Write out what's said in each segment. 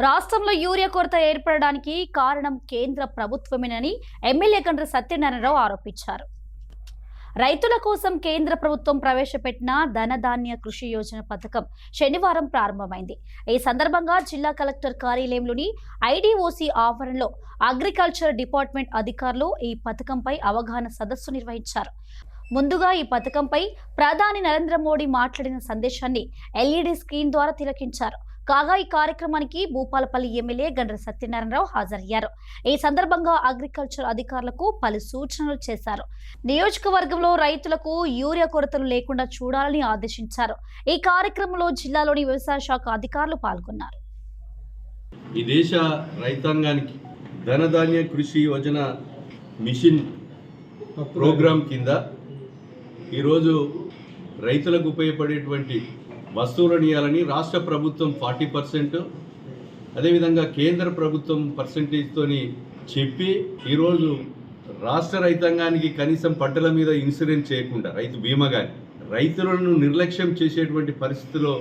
రాష్ట్రంలో యూరియా కొరత ఏర్పడడానికి కారణం కేంద్ర ప్రభుత్వమేనని ఎమ్మెల్యే గండ్ర సత్యనారాయణరావు ఆరోపించారు. రైతుల కోసం కేంద్ర ప్రభుత్వం ప్రవేశపెట్టిన ధనధాన్య కృషి యోజన పథకం శనివారం ప్రారంభమైంది. ఈ సందర్భంగా జిల్లా కలెక్టర్ కార్యాలయంలోని ఐడీఓసీ ఆవరణలో అగ్రికల్చర్ డిపార్ట్మెంట్ అధికారులు ఈ పథకంపై అవగాహన సదస్సు నిర్వహించారు. ముందుగా ఈ పథకంపై ప్రధాని నరేంద్ర మోడీ మాట్లాడిన సందేశాన్ని ఎల్ఈడీ స్క్రీన్ ద్వారా తిలకించారు. కాగా ఈ కార్యక్రమానికి భూపాలపల్లి ఎమ్మెల్యే గండ్ర సత్యనారాయణరావు హాజరయ్యారు. ఈ సందర్భంగా అగ్రికల్చర్ అధికారులకు పలు సూచనలు చేశారు. నియోజకవర్గంలో రైతులకు యూరియా కొరతలు లేకుండా చూడాలని ఆదేశించారు. ఈ కార్యక్రమంలో జిల్లాలోని వ్యవసాయ శాఖ అధికారులు పాల్గొన్నారు. ఈ దేశ రైతాంగానికి ధనధాన్య కృషి యోజన మిషన్ ప్రోగ్రాం కింద ఈరోజు రైతులకు ఉపయోగపడేటువంటి వస్తువులను ఇవ్వాలని రాష్ట్ర ప్రభుత్వం 40%, అదేవిధంగా కేంద్ర ప్రభుత్వం పర్సెంటేజ్తోని చెప్పి ఈరోజు రాష్ట్ర రైతాంగానికి కనీసం పంటల మీద ఇన్సూరెన్స్ చేయకుండా రైతు బీమా కానీ రైతులను నిర్లక్ష్యం చేసేటువంటి పరిస్థితిలో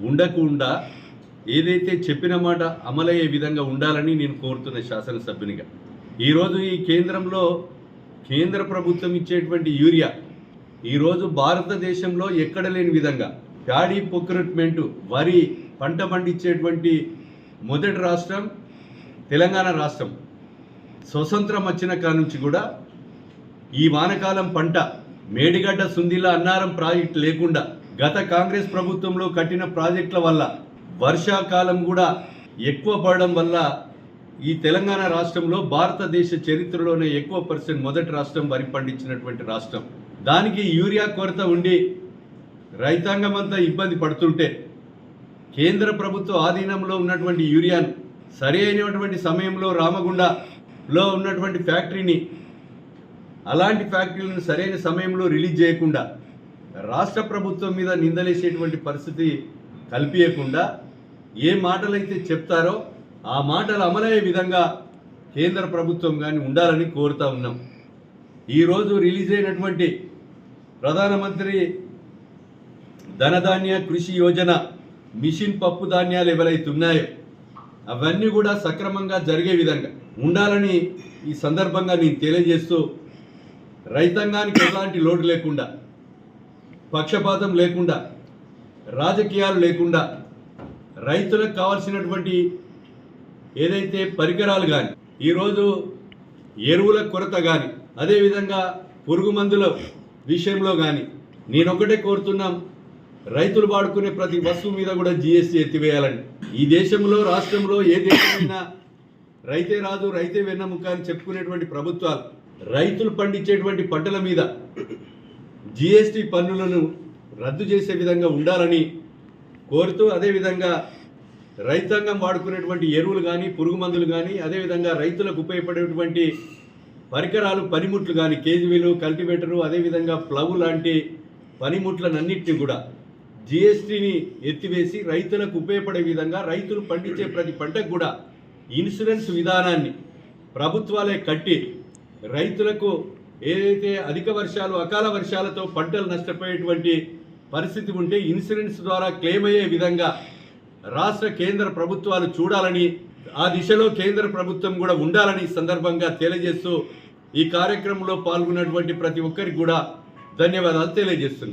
ఉండకుండా ఏదైతే చెప్పిన మాట అమలయ్యే విధంగా ఉండాలని నేను కోరుతున్న శాసనసభ్యునిగా. ఈరోజు ఈ కేంద్రంలో కేంద్ర ప్రభుత్వం ఇచ్చేటువంటి యూరియా ఈరోజు భారతదేశంలో ఎక్కడ లేని విధంగా ప్యాడీ ప్రొక్యూర్మెంట్ వరి పంట పండించేటువంటి మొదటి రాష్ట్రం తెలంగాణ రాష్ట్రం. స్వతంత్రం వచ్చిన కాడి నుంచి కూడా ఈ వానకాలం పంట మేడిగడ్డ సుందిల అన్నారం ప్రాజెక్టు లేకుండా గత కాంగ్రెస్ ప్రభుత్వంలో కట్టిన ప్రాజెక్టుల వల్ల వర్షాకాలం కూడా ఎక్కువ పడడం వల్ల ఈ తెలంగాణ రాష్ట్రంలో భారతదేశ చరిత్రలోనే ఎక్కువ % మొదటి రాష్ట్రం వరి పండించినటువంటి రాష్ట్రం. దానికి యూరియా కొరత ఉండి రైతాంగం అంతా ఇబ్బంది పడుతుంటే కేంద్ర ప్రభుత్వ ఆధీనంలో ఉన్నటువంటి యూరియాను సరి అయినటువంటి సమయంలో రామగుండలో ఉన్నటువంటి ఫ్యాక్టరీని అలాంటి ఫ్యాక్టరీలను సరైన సమయంలో రిలీజ్ చేయకుండా రాష్ట్ర ప్రభుత్వం మీద నిందలేసేటువంటి పరిస్థితి కల్పించకుండా ఏ మాటలైతే చెప్తారో ఆ మాటలు అమలయ్యే విధంగా కేంద్ర ప్రభుత్వం కానీ ఉండాలని కోరుతా ఉన్నాం. ఈరోజు రిలీజ్ అయినటువంటి ప్రధానమంత్రి ధనధాన్య కృషి యోజన మిషన్ పప్పు ధాన్యాలు ఎవరైతే ఉన్నాయో అవన్నీ కూడా సక్రమంగా జరిగే విధంగా ఉండాలని ఈ సందర్భంగా నేను తెలియజేస్తూ రైతాంగానికి ఎలాంటి లోటు లేకుండా, పక్షపాతం లేకుండా, రాజకీయాలు లేకుండా రైతులకు కావాల్సినటువంటి ఏదైతే పరికరాలు కానీ ఈరోజు ఎరువుల కొరత కానీ అదేవిధంగా పురుగు మందుల విషయంలో కానీ నేనొకటే కోరుతున్నాం, రైతులు వాడుకునే ప్రతి వస్తువు మీద కూడా GST ఎత్తివేయాలని. ఈ దేశంలో రాష్ట్రంలో ఏ దేశమైనా రైతే రాజు రైతే వెన్నముక అని చెప్పుకునేటువంటి ప్రభుత్వాలు రైతులు పండించేటువంటి పంటల మీద GST పన్నులను రద్దు చేసే విధంగా ఉండాలని కోరుతూ, అదేవిధంగా రైతాంగం వాడుకునేటువంటి ఎరువులు కానీ పురుగు మందులు కానీ అదేవిధంగా రైతులకు ఉపయోగపడేటువంటి పరికరాలు పనిముట్లు కానీ కేజీవీలు కల్టివేటరు అదేవిధంగా ప్లవ్ లాంటి పనిముట్లనన్నింటినీ కూడా GSTని ఎత్తివేసి రైతులకు ఉపయోగపడే విధంగా రైతులు పండించే ప్రతి పంటకు కూడా ఇన్సూరెన్స్ విధానాన్ని ప్రభుత్వాలే కట్టి రైతులకు ఏదైతే అధిక వర్షాలు అకాల వర్షాలతో పంటలు నష్టపోయేటువంటి పరిస్థితి ఉంటే ఇన్సూరెన్స్ ద్వారా క్లెయిమ్ అయ్యే విధంగా రాష్ట్ర కేంద్ర ప్రభుత్వాలు చూడాలని, ఆ దిశలో కేంద్ర ప్రభుత్వం కూడా ఉండాలని సందర్భంగా తెలియజేస్తూ ఈ కార్యక్రమంలో పాల్గొన్నటువంటి ప్రతి ఒక్కరికి కూడా ధన్యవాదాలు తెలియజేస్తున్నాను.